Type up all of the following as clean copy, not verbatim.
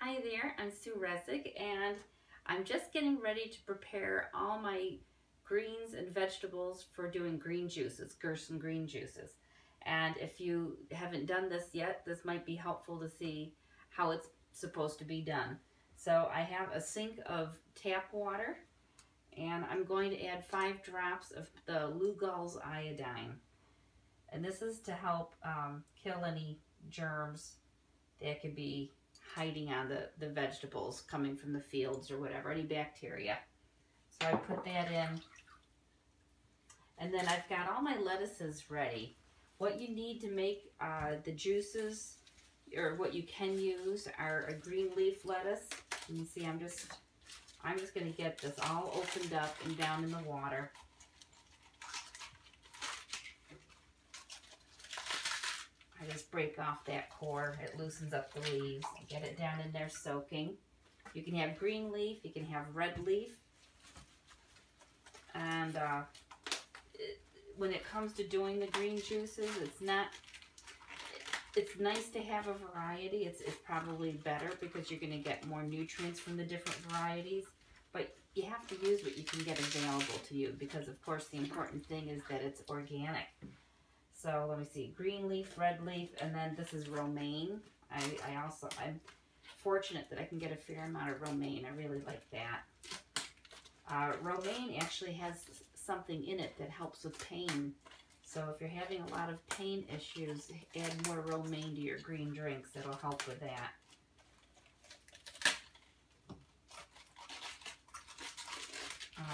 Hi there, I'm Sue Resig, and I'm just getting ready to prepare all my greens and vegetables for doing green juices, Gerson green juices. And if you haven't done this yet, this might be helpful to see how it's supposed to be done. So I have a sink of tap water, and I'm going to add 5 drops of the Lugol's iodine. And this is to help kill any germs that could be hiding on the vegetables coming from the fields or whatever, any bacteria. So I put that in. And then I've got all my lettuces ready. What you need to make the juices, or what you can use, are a green leaf lettuce. You can see I'm just going to get this all opened up and down in the water. I just break off that core. It loosens up the leaves. Get it down in there soaking. You can have green leaf. You can have red leaf. And when it comes to doing the green juices, it's nice to have a variety. It's probably better because you're going to get more nutrients from the different varieties. But you have to use what you can get available to you because, of course, the important thing is that it's organic. So let me see, green leaf, red leaf, and then this is romaine. I'm fortunate that I can get a fair amount of romaine. I really like that. Romaine actually has something in it that helps with pain. So if you're having a lot of pain issues, add more romaine to your green drinks. It'll help with that.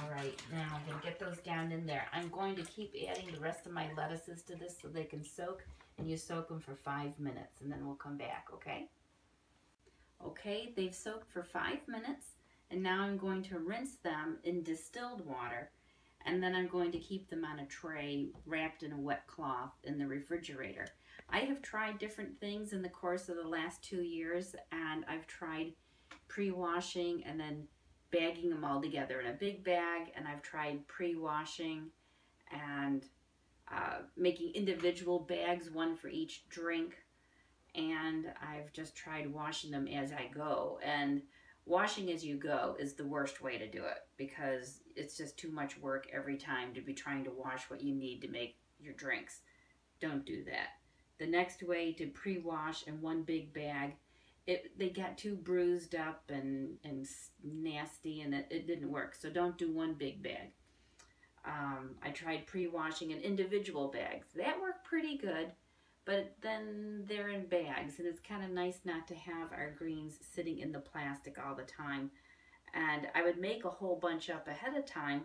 All right, now I'm going to get those down in there. I'm going to keep adding the rest of my lettuces to this so they can soak, and you soak them for 5 minutes, and then we'll come back, okay? Okay, they've soaked for 5 minutes, and now I'm going to rinse them in distilled water, and then I'm going to keep them on a tray wrapped in a wet cloth in the refrigerator. I have tried different things in the course of the last 2 years, and I've tried pre-washing and then bagging them all together in a big bag, and I've tried pre-washing and making individual bags, one for each drink, and I've just tried washing them as I go. And washing as you go is the worst way to do it because it's just too much work every time to be trying to wash what you need to make your drinks. Don't do that. The next way to pre-wash in one big bag, they got too bruised up and nasty, and it didn't work. So don't do one big bag. I tried pre-washing in individual bags. That worked pretty good, but then they're in bags, and it's kind of nice not to have our greens sitting in the plastic all the time. And I would make a whole bunch up ahead of time,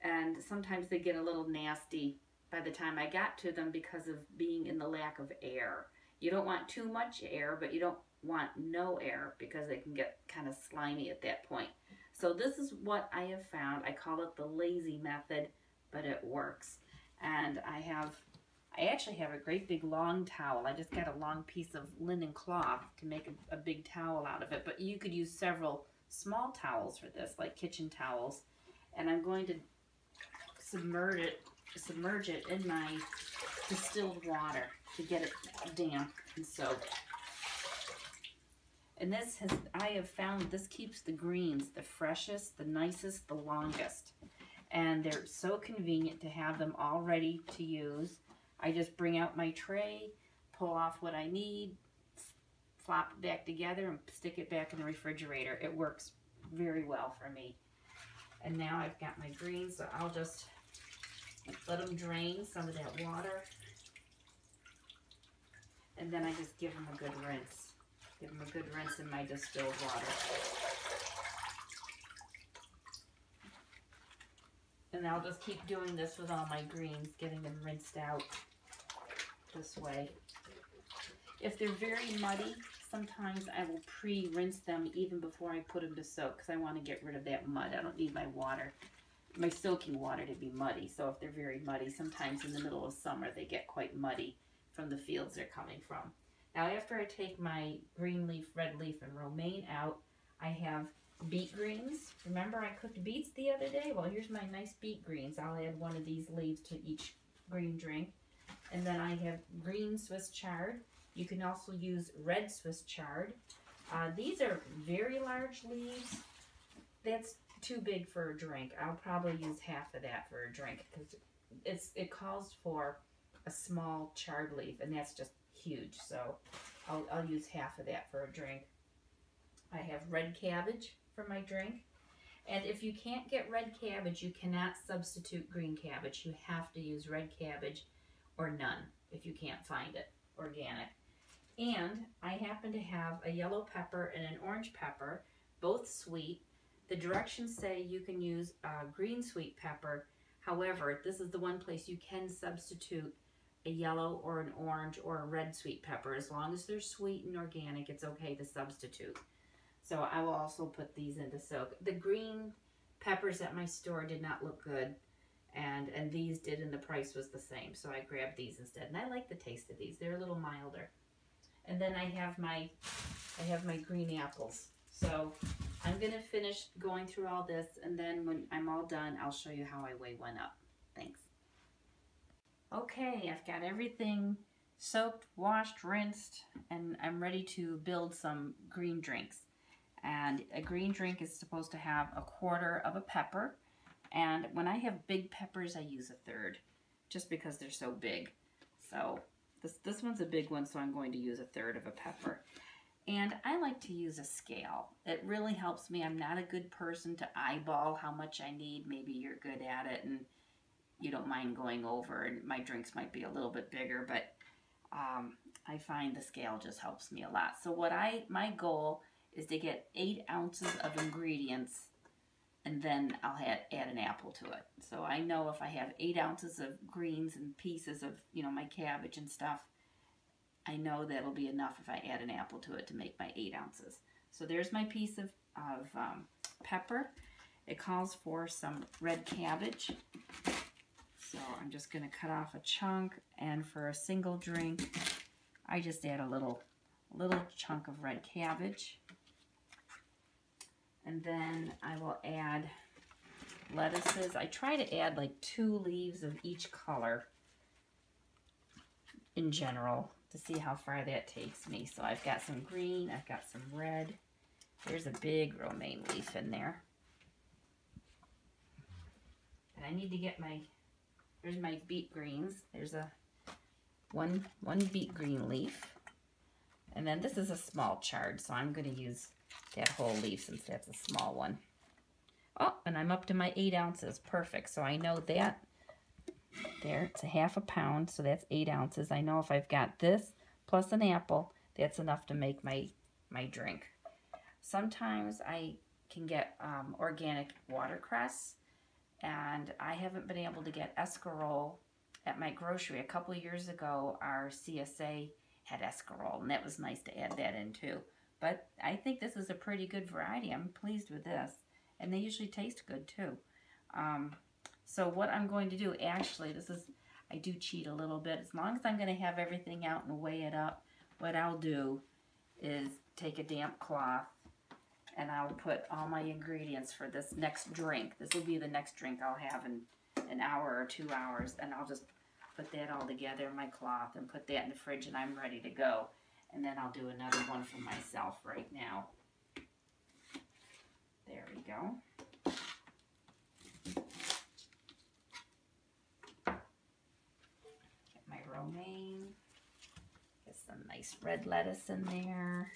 and sometimes they get a little nasty by the time I got to them because of being in the lack of air. You don't want too much air, but you don't want no air because they can get kind of slimy at that point. So this is what I have found. I call it the lazy method, but it works. And I actually have a great big long towel. I just got a long piece of linen cloth to make a big towel out of it, but you could use several small towels for this, like kitchen towels. And I'm going to submerge it in my distilled water to get it damp and soaked. And I have found this keeps the greens the freshest, the nicest, the longest. And they're so convenient to have them all ready to use. I just bring out my tray, pull off what I need, flop it back together, and stick it back in the refrigerator. It works very well for me. And now I've got my greens, so I'll just let them drain some of that water. And then I just give them a good rinse. Give them a good rinse in my distilled water. And I'll just keep doing this with all my greens, getting them rinsed out this way. If they're very muddy, sometimes I will pre-rinse them even before I put them to soak because I want to get rid of that mud. I don't need my soaking water to be muddy. So if they're very muddy, sometimes in the middle of summer they get quite muddy from the fields they're coming from. Now after I take my green leaf, red leaf, and romaine out, I have beet greens. Remember I cooked beets the other day? Well, here's my nice beet greens. I'll add one of these leaves to each green drink. And then I have green Swiss chard. You can also use red Swiss chard. These are very large leaves. That's too big for a drink. I'll probably use half of that for a drink because it calls for a small charred leaf, and that's just huge. So I'll use half of that for a drink. I have red cabbage for my drink. And if you can't get red cabbage, you cannot substitute green cabbage. You have to use red cabbage or none if you can't find it organic. And I happen to have a yellow pepper and an orange pepper, both sweet. The directions say you can use a green sweet pepper. However, this is the one place you can substitute a yellow or an orange or a red sweet pepper. As long as they're sweet and organic, it's okay to substitute. So I will also put these into soak. The green peppers at my store did not look good, and these did, and the price was the same. So I grabbed these instead, and I like the taste of these. They're a little milder. And then I have my green apples. So I'm gonna finish going through all this, and then when I'm all done, I'll show you how I weigh one up. Thanks. Okay, I've got everything soaked, washed, rinsed, and I'm ready to build some green drinks. And a green drink is supposed to have 1/4 of a pepper. And when I have big peppers, I use 1/3, just because they're so big. So this one's a big one, so I'm going to use 1/3 of a pepper. And I like to use a scale. It really helps me. I'm not a good person to eyeball how much I need. Maybe you're good at it and you don't mind going over, and my drinks might be a little bit bigger, but I find the scale just helps me a lot. So my goal is to get 8 ounces of ingredients, and then I'll add an apple to it. So I know if I have 8 ounces of greens and pieces of, my cabbage and stuff, I know that'll be enough if I add an apple to it to make my 8 ounces. So there's my piece of pepper. It calls for some red cabbage. So I'm just gonna cut off a chunk, and for a single drink, I just add a little chunk of red cabbage. And then I will add lettuces. I try to add like 2 leaves of each color in general to see how far that takes me. So I've got some green, I've got some red. There's a big romaine leaf in there. And I need to get there's my beet greens. There's one beet green leaf. And then this is a small chard, so I'm going to use that whole leaf since that's a small one. Oh, and I'm up to my 8 ounces. Perfect. So I know that there, it's a 1/2 pound, so that's 8 ounces. I know if I've got this plus an apple, that's enough to make my drink. Sometimes I can get organic watercress, and I haven't been able to get escarole at my grocery. A couple of years ago, our CSA had escarole, and that was nice to add that in too. But I think this is a pretty good variety. I'm pleased with this. And they usually taste good too. So what I'm going to do, actually, I do cheat a little bit. As long as I'm going to have everything out and weigh it up, what I'll do is take a damp cloth, and I'll put all my ingredients for this next drink. This will be the next drink I'll have in an hour or 2 hours, and I'll just put that all together in my cloth and put that in the fridge, and I'm ready to go. And then I'll do another one for myself right now. There we go. Get my romaine. Get some nice red lettuce in there.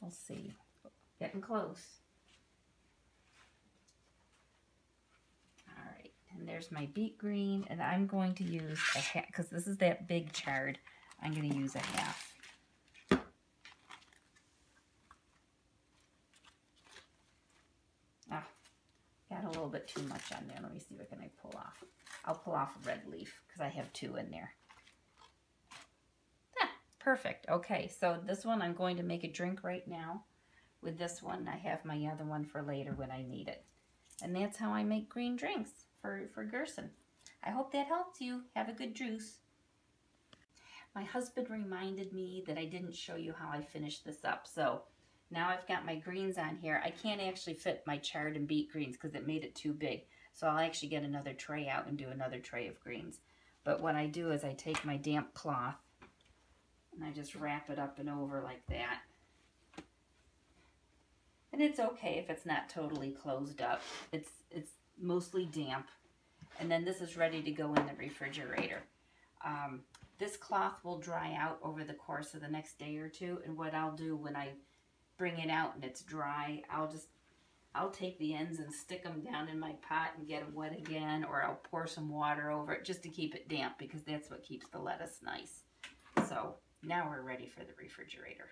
We'll see. Getting close. Alright, and there's my beet green, and I'm going to use a half, because this is that big chard, I'm going to use a half. Ah, got a little bit too much on there. Let me see what can I pull off. I'll pull off a red leaf, because I have 2 in there. Perfect. Okay, so this one I'm going to make a drink right now. With this one, I have my other one for later when I need it. And that's how I make green drinks for Gerson. I hope that helps you. Have a good juice. My husband reminded me that I didn't show you how I finished this up. So now I've got my greens on here. I can't actually fit my chard and beet greens because it made it too big. So I'll actually get another tray out and do another tray of greens. But what I do is I take my damp cloth and I just wrap it up and over like that. And it's okay if it's not totally closed up. It's mostly damp. And then this is ready to go in the refrigerator. This cloth will dry out over the course of the next day or two. And what I'll do when I bring it out and it's dry, I'll take the ends and stick them down in my pot and get them wet again, or I'll pour some water over it just to keep it damp, because that's what keeps the lettuce nice. So now we're ready for the refrigerator.